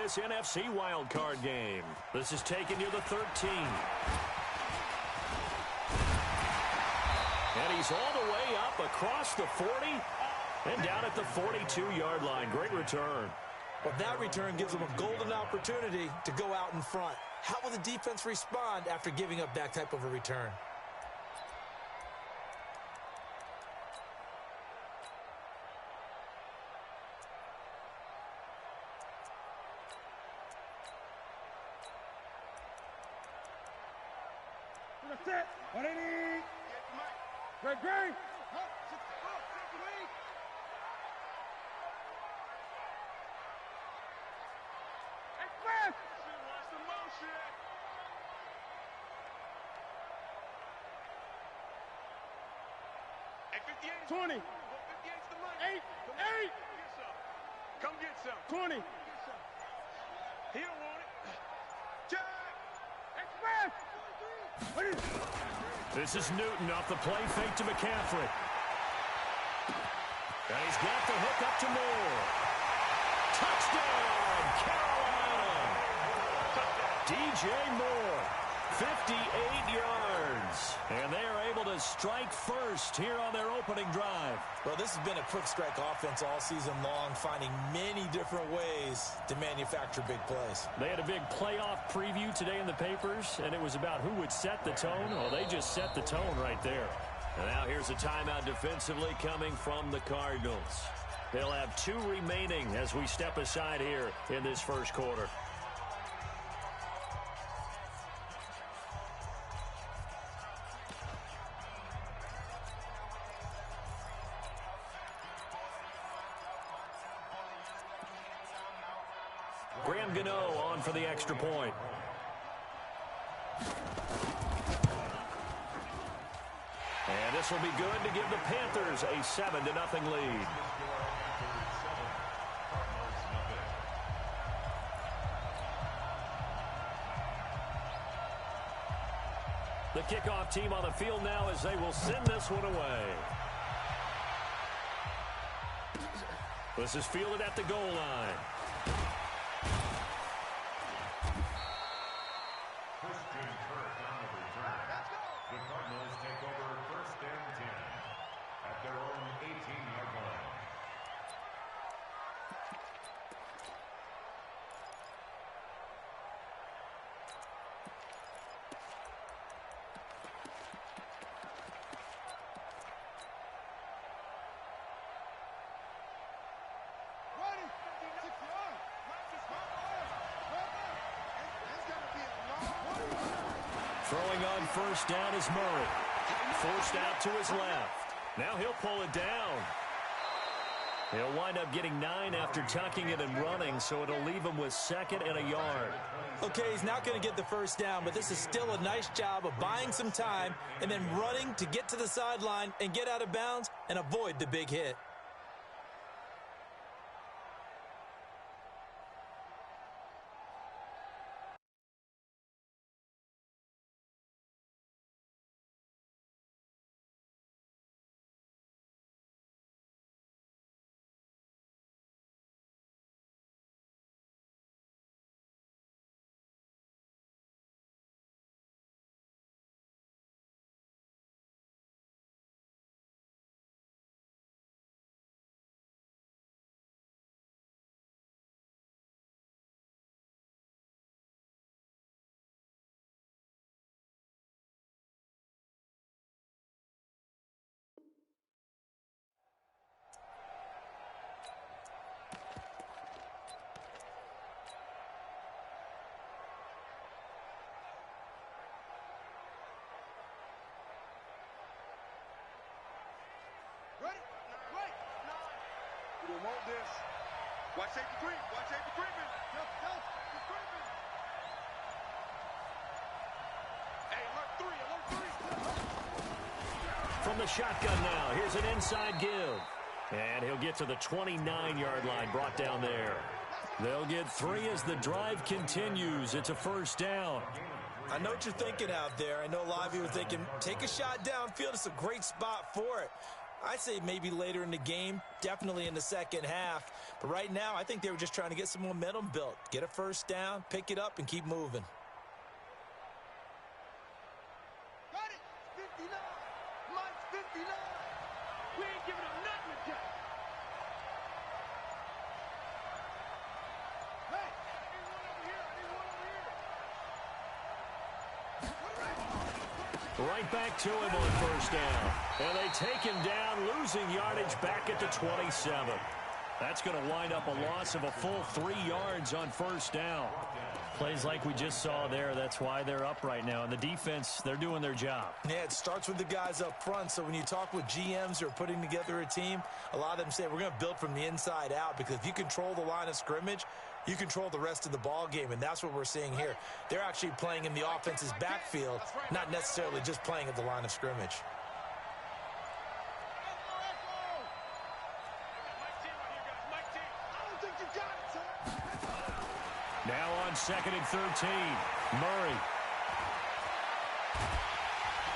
this NFC wildcard game. This is taken near the 13. And he's all the way up across the 40 and down at the 42-yard line. Great return. Well, that return gives them a golden opportunity to go out in front. How will the defense respond after giving up that type of a return? That's it. What do you need? Great, great. Hey, 20. 58's the money. 8. Come get some. 20. He don't want it. Jack. Express. This is Newton off the play fake to McCaffrey. And he's got the hook up to Moore. Touchdown, Carolina. DJ Moore, 58 yards. And they are able to strike first here on their opening drive. Well, this has been a quick strike offense all season long, finding many different ways to manufacture big plays. They had a big playoff preview today in the papers, and it was about who would set the tone. Well, they just set the tone right there. And now here's a timeout defensively coming from the Cardinals. They'll have 2 remaining as we step aside here in this first quarter. Graham Gano on for the extra point. And this will be good to give the Panthers a 7-0 lead. The kickoff team on the field now as they will send this one away. This is fielded at the goal line. The Cardinals take over 1st and 10 at their own 18-yard line. Throwing on first down is Murray. Forced out to his left. Now he'll pull it down. He'll wind up getting 9 after tucking it and running, so it'll leave him with 2nd and a yard. Okay, he's not going to get the first down, but this is still a nice job of buying some time and then running to get to the sideline and get out of bounds and avoid the big hit. We don't want this. Watch safety creep. Watch safety creeping. He's creeping. Hey, alert 3. From the shotgun now, here's an inside give. And he'll get to the 29-yard line, brought down there. They'll get 3 as the drive continues. It's a first down. I know what you're thinking out there. I know a lot of you are thinking, take a shot downfield. It's a great spot for it. I say maybe later in the game, definitely in the second half. But right now, I think they were just trying to get some momentum built. Get a first down, pick it up, and keep moving. Got it. 59. Mike's 59. We ain't giving him nothing to get. Hey, I need one over here. I need one over here. Right back to him on first down. And they take him down, losing yardage back at the 27. That's going to wind up a loss of a full 3 yards on first down. Plays like we just saw there. That's why they're up right now. And the defense, they're doing their job. Yeah, it starts with the guys up front. So when you talk with GMs who are putting together a team, a lot of them say we're going to build from the inside out, because if you control the line of scrimmage, you control the rest of the ball game, and that's what we're seeing here. They're actually playing in the offense's backfield, not necessarily just playing at the line of scrimmage. Now on 2nd and 13, Murray.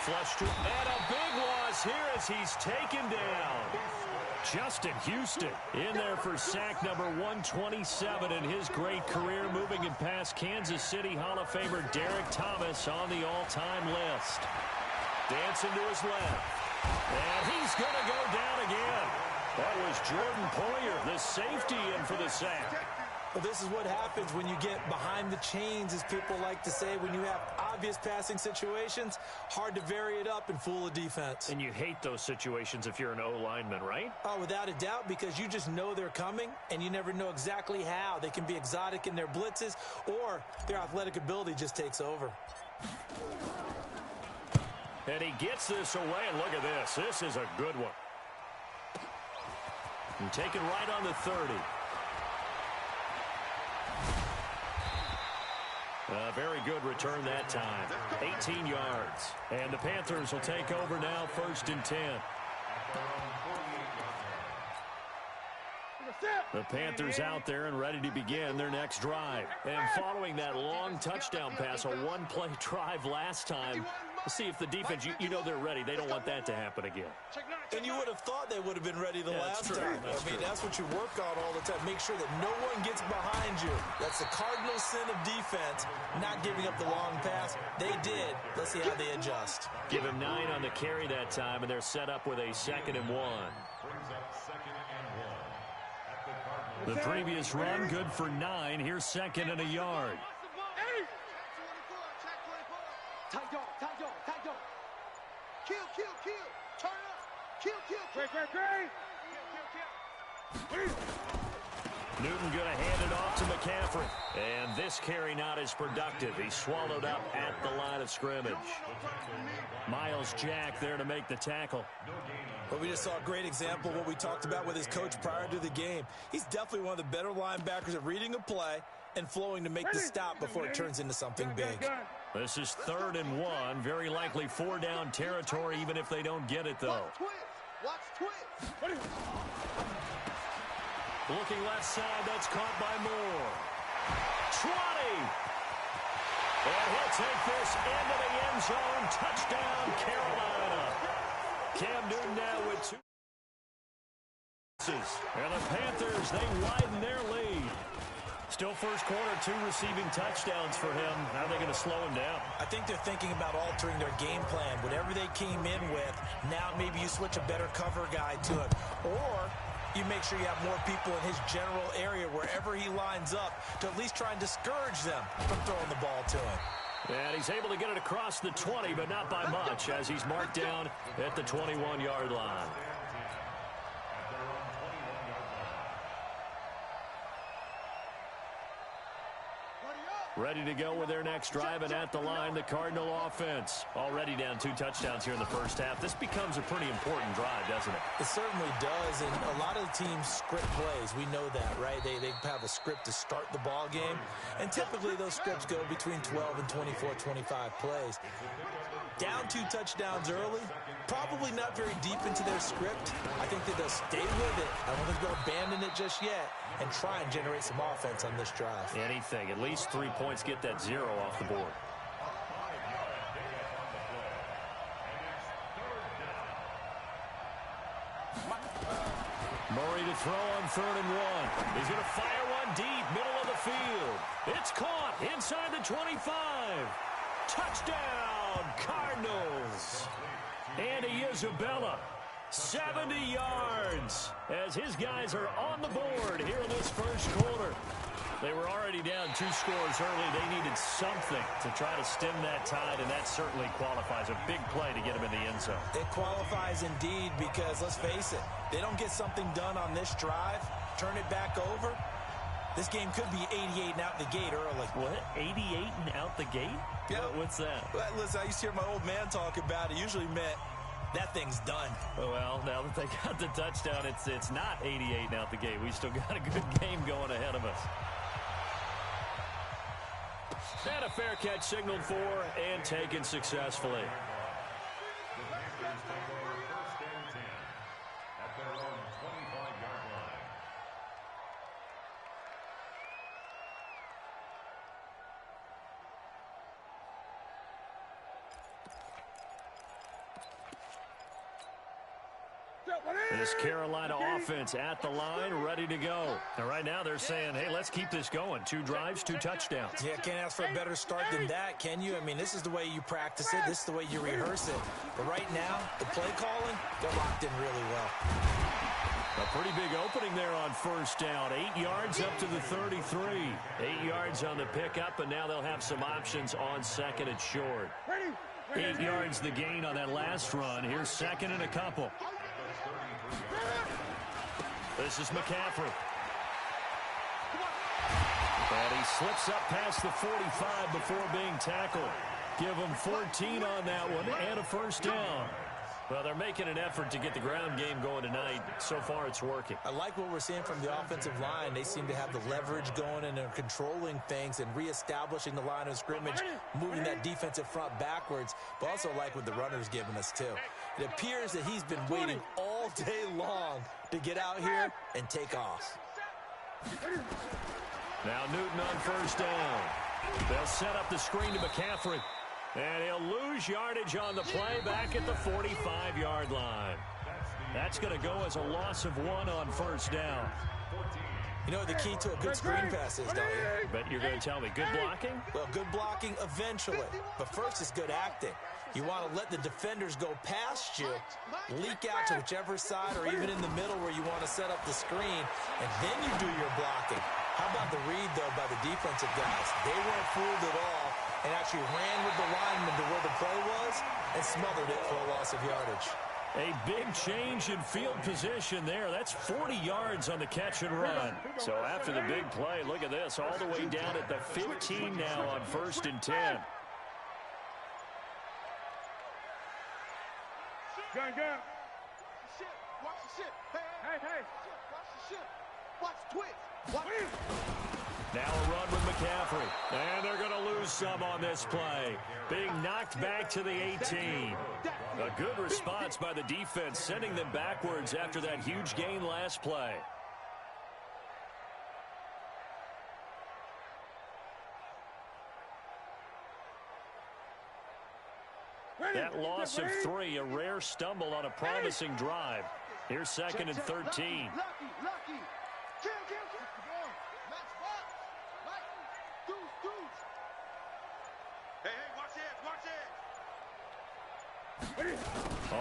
Flush to, and a big loss here as he's taken down. Justin Houston in there for sack number 127 in his great career, moving and past Kansas City Hall of Famer Derek Thomas on the all-time list. Dancing to his left. And he's going to go down again. That was Jordan Poyer, the safety, in for the sack. Well, this is what happens when you get behind the chains, as people like to say. When you have obvious passing situations, hard to vary it up and fool a defense. And you hate those situations if you're an O-lineman, right? Oh, without a doubt, because you just know they're coming, and you never know exactly how. They can be exotic in their blitzes, or their athletic ability just takes over. And he gets this away, and look at this. This is a good one. And taken right on the 30. A very good return that time. 18 yards. And the Panthers will take over now, 1st and 10. The Panthers out there and ready to begin their next drive. And following that long touchdown pass, a one-play drive last time, let's see if the defense, you know they're ready. They don't want that to happen again. And you would have thought they would have been ready the last time. I mean, that's what you work on all the time. Make sure that no one gets behind you. That's the cardinal sin of defense, not giving up the long pass. They did. Let's see how they adjust. Give him 9 on the carry that time, and they're set up with a 2nd and 1. The previous run, good for 9. Here's 2nd and a yard. Tight dog, tight dog, tight dog. Kill, kill, kill. Turn up. Kill, kill, kill. Great. Kill, kill, kill. Newton going to hand it off to McCaffrey. And this carry not as productive. He's swallowed up at the line of scrimmage. Miles Jack there to make the tackle. Well, we just saw a great example of what we talked about with his coach prior to the game. He's definitely one of the better linebackers at reading a play and flowing to make the stop before it turns into something big. This is 3rd and 1. Very likely 4-down territory, even if they don't get it, though. Watch twist. Looking left side, that's caught by Moore. 20! And he'll take this into the end zone. Touchdown, Carolina. Cam Newton now with 2. And the Panthers, they widen their lead. Still first quarter, 2 receiving touchdowns for him. How are they going to slow him down? I think they're thinking about altering their game plan. Whatever they came in with, now maybe you switch a better cover guy to him. Or you make sure you have more people in his general area wherever he lines up to at least try and discourage them from throwing the ball to him. And he's able to get it across the 20, but not by much, as he's marked down at the 21-yard line. Ready to go with their next drive, and at the line, the Cardinal offense. Already down 2 touchdowns here in the first half. This becomes a pretty important drive, doesn't it? It certainly does, and a lot of the teams script plays. We know that, right? They have a script to start the ball game, and typically those scripts go between 12 and 24, 25 plays. Down 2 touchdowns early, probably not very deep into their script. I think that they'll stay with it. I don't think they'll abandon it just yet and try and generate some offense on this drive. Anything. At least 3 points, get that 0 off the board. throw on 3rd and 1. He's going to fire one deep, middle of the field. It's caught inside the 25. Touchdown, Cardinals. Andy Isabella, 70 yards, as his guys are on the board here in this first quarter. They were already down 2 scores early. They needed something to try to stem that tide, and that certainly qualifies. A big play to get him in the end zone. It qualifies indeed because, let's face it, they don't get something done on this drive, turn it back over, this game could be 88 and out the gate early. What? 88 and out the gate? Yeah. What's that? Well, listen, I used to hear my old man talk about it. It usually meant that thing's done. Well, now that they got the touchdown, it's not 88 and out the gate. We still got a good game going ahead of us. And a fair catch signaled for and taken successfully. The Panthers take over 1st and 10 at their own 25-yard line. This Carolina offense at the line, ready to go. And right now they're saying, hey, let's keep this going. 2 drives, 2 touchdowns. Yeah, can't ask for a better start than that, can you? I mean, this is the way you practice it. This is the way you rehearse it. But right now, the play calling, they're locked in really well. A pretty big opening there on 1st down. 8 yards up to the 33. 8 yards on the pickup, and now they'll have some options on 2nd and short. 8 yards the gain on that last run. Here's 2nd and a couple. This is McCaffrey. And he slips up past the 45 before being tackled. Give him 14 on that one and a 1st down. Well, they're making an effort to get the ground game going tonight. So far, it's working. I like what we're seeing from the offensive line. They seem to have the leverage going, and they're controlling things and reestablishing the line of scrimmage, moving that defensive front backwards, but also like what the runner's giving us, too. It appears that he's been waiting all day long to get out here and take off. Now Newton on 1st down. They'll set up the screen to McCaffrey. And he'll lose yardage on the play back at the 45-yard line. That's going to go as a loss of 1 on 1st down. You know what the key to a good screen pass is, don't you? But you're going to tell me, good blocking? Well, good blocking eventually. But first is good acting. You want to let the defenders go past you, leak out to whichever side or even in the middle where you want to set up the screen, and then you do your blocking. How about the read, though, by the defensive guys? They weren't fooled at all and actually ran with the lineman to where the play was and smothered it for a loss of yardage. A big change in field position there. That's 40 yards on the catch and run. So after the big play, look at this, all the way down at the 15 now on 1st and 10. Gun. Watch the shit. Hey. Watch the shit. Watch twitch. Watch it. Now a run with McCaffrey. And they're going to lose some on this play. Being knocked back to the 18. A good response by the defense, sending them backwards after that huge gain last play. That loss of 3, a rare stumble on a promising drive. Here's 2nd and 13. Lucky. Kill. Max box. Deuce. Hey, watch it.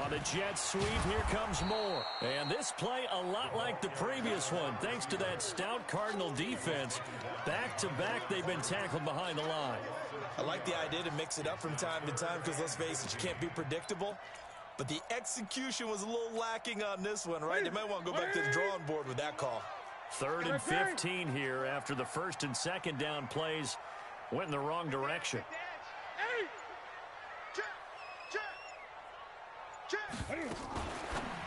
On the jet sweep, here comes more. And this play a lot like the previous one, thanks to that stout Cardinal defense. Back-to-back, they've been tackled behind the line. I like the idea to mix it up from time to time because, let's face it, you can't be predictable. But the execution was a little lacking on this one, right? They might want to go back to the drawing board with that call. 3rd and 15 here after the 1st and 2nd down plays went in the wrong direction.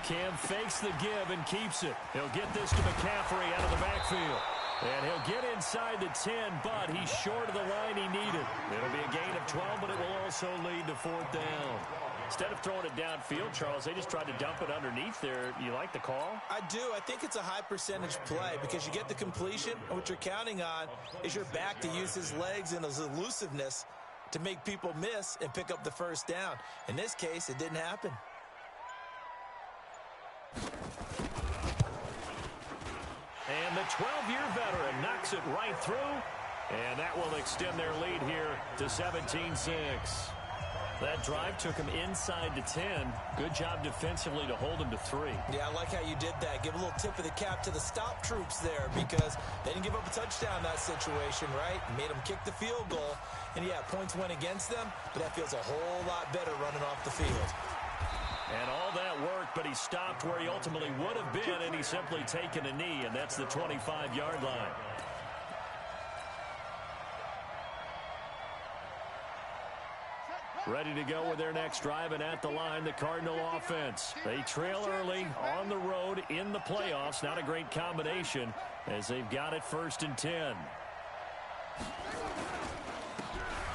Cam fakes the give and keeps it. He'll get this to McCaffrey out of the backfield. And he'll get inside the 10, but he's short of the line he needed. It'll be a gain of 12, but it will also lead to 4th down. Instead of throwing it downfield, Charles, they just tried to dump it underneath there. You like the call? I do. I think it's a high percentage play because you get the completion, and what you're counting on is your back to use his legs and his elusiveness to make people miss and pick up the 1st down. In this case, it didn't happen. 12-year veteran knocks it right through, and that will extend their lead here to 17-6. That drive took him inside to 10. Good job defensively to hold him to 3. Yeah, I like how you did that. Give a little tip of the cap to the stop troops there because they didn't give up a touchdown in that situation, right? Made them kick the field goal. And, yeah, points went against them, but that feels a whole lot better running off the field. And all that work, but he stopped where he ultimately would have been, and he's simply taken a knee, and that's the 25-yard line. Ready to go with their next drive, and at the line, the Cardinal offense. They trail early on the road in the playoffs. Not a great combination as they've got it 1st and 10.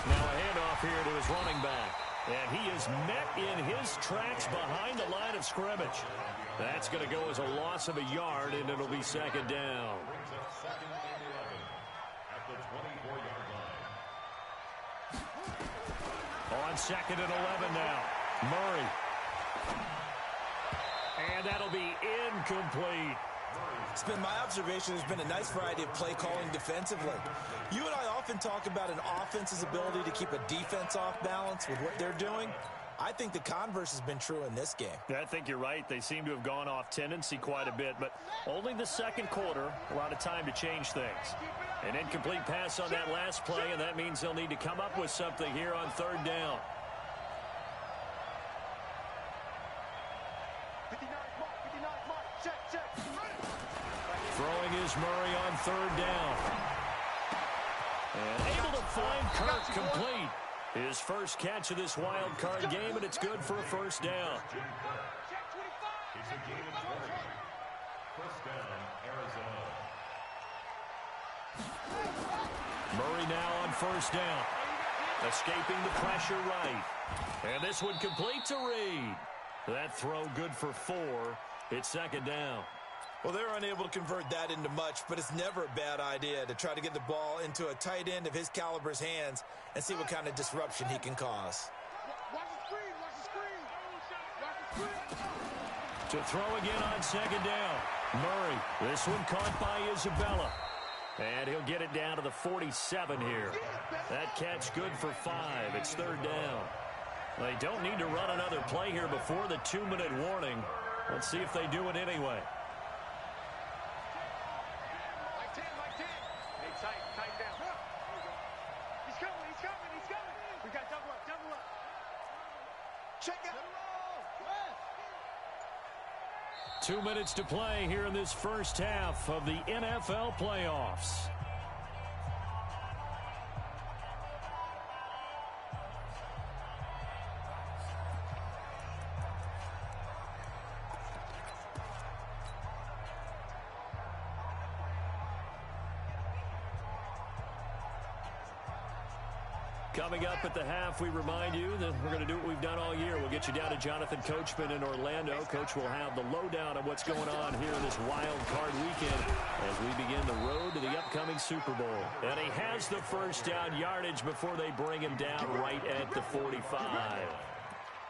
Now a handoff here to his running back. And he is met in his tracks behind the line of scrimmage. That's going to go as a loss of a yard, and it'll be 2nd down. Brings up 2nd and 11 at the 24-yard line. On 2nd and 11 now. Murray. And that'll be incomplete. It's been my observation there's been a nice variety of play calling defensively. You and I often talk about an offense's ability to keep a defense off balance with what they're doing. I think the converse has been true in this game. I think you're right. They seem to have gone off tendency quite a bit, but only the 2nd quarter, a lot of time to change things. An incomplete pass on that last play, and that means they'll need to come up with something here on 3rd down. 59 mark, check. Throwing is Murray on 3rd down. And able to find Kirk complete. His first catch of this wild card game, and it's good for a 1st down. It's a gain of 20. 1st down, Arizona. Murray now on 1st down. Escaping the pressure right. And this one complete to Reed. That throw good for 4. It's 2nd down. Well, they're unable to convert that into much, but it's never a bad idea to try to get the ball into a tight end of his caliber's hands and see what kind of disruption he can cause. Watch the screen. To throw again on 2nd down. Murray, this one caught by Isabella. And he'll get it down to the 47 here. That catch good for 5. It's 3rd down. They don't need to run another play here before the 2-minute warning. Let's see if they do it anyway. Tight down. He's coming. We got double up. Check it. 2 minutes to play here in this first half of the NFL playoffs. Coming up at the half, we remind you that we're going to do what we've done all year. We'll get you down to Jonathan Coachman in Orlando. Coach will have the lowdown of what's going on here in this wild card weekend as we begin the road to the upcoming Super Bowl. And he has the 1st down yardage before they bring him down right at the 45.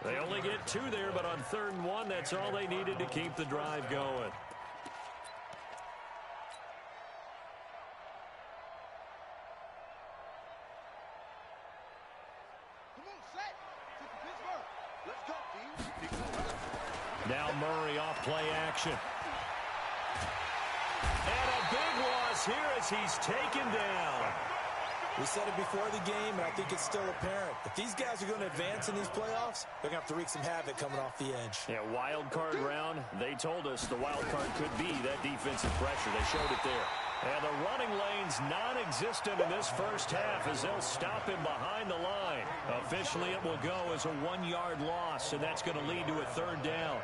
They only get 2 there, but on 3rd and 1, that's all they needed to keep the drive going. Now Murray off play action. And a big loss here as he's taken down. We said it before the game, and I think it's still apparent. If these guys are going to advance in these playoffs, they're going to have to wreak some havoc coming off the edge. Yeah, wild card round. They told us the wild card could be that defensive pressure. They showed it there. And the running lane's non-existent in this first half as they'll stop him behind the line. Officially, it will go as a 1-yard loss, and that's going to lead to a 3rd down.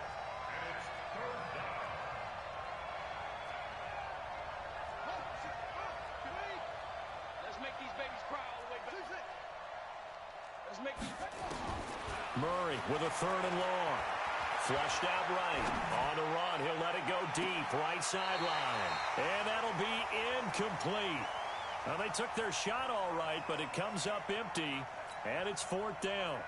Murray with a 3rd and long. Flushed out right. On the run, he'll let it go deep. Right sideline. And that'll be incomplete. Now, they took their shot all right, but it comes up empty, and it's 4th down.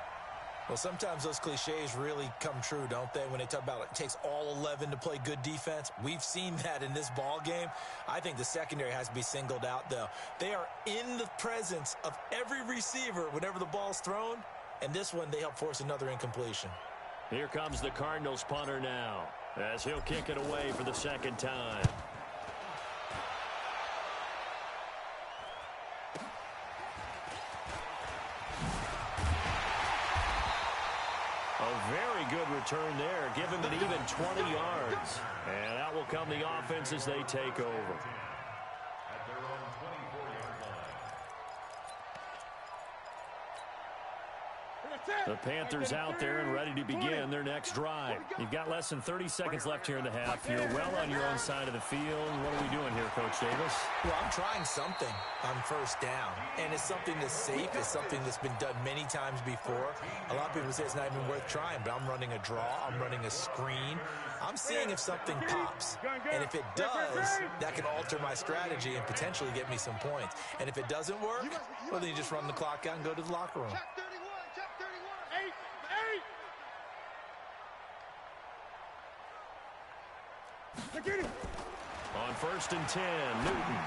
Well, sometimes those cliches really come true, don't they? When they talk about it takes all 11 to play good defense. We've seen that in this ball game. I think the secondary has to be singled out, though. They are in the presence of every receiver whenever the ball's thrown, and this one they help force another incompletion. Here comes the Cardinals punter now, as he'll kick it away for the second time. A very good return there. Give him an even 20 yards. And out will come the offense as they take over. At their own 24-yard line. The Panthers out there and ready to begin their next drive. You've got less than 30 seconds left here in the half. You're well on your own side of the field. What are we doing here, Coach Davis? Well, I'm trying something on first down, and it's something that's safe. It's something that's been done many times before. A lot of people say it's not even worth trying, but I'm running a draw. I'm running a screen. I'm seeing if something pops, and if it does, that can alter my strategy and potentially get me some points. And if it doesn't work, well, then you just run the clock out and go to the locker room. On 1st and 10, Newton.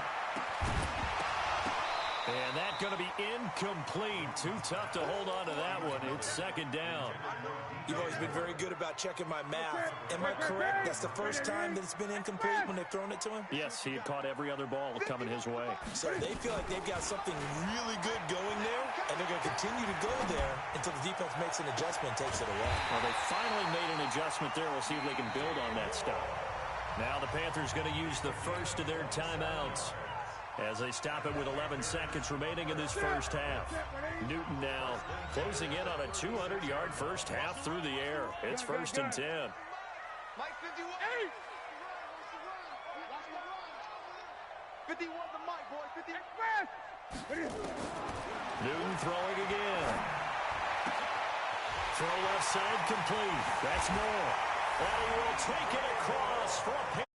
And that's going to be incomplete. Too tough to hold on to that one. It's second down. You've always been very good about checking my math. Am I correct? That's the first time that it's been incomplete when they've thrown it to him? Yes, he had caught every other ball coming his way. So they feel like they've got something really good going there, and they're going to continue to go there until the defense makes an adjustment and takes it away. Well, they finally made an adjustment there. We'll see if they can build on that stuff. Now the Panthers going to use the first of their timeouts as they stop it with 11 seconds remaining in this first half. Newton now closing in on a 200-yard first half through the air. It's 1st and 10. Mike 51. 51 the mic, boy. 50. Newton throwing again. Throw left side complete. That's more. And he will take it across for a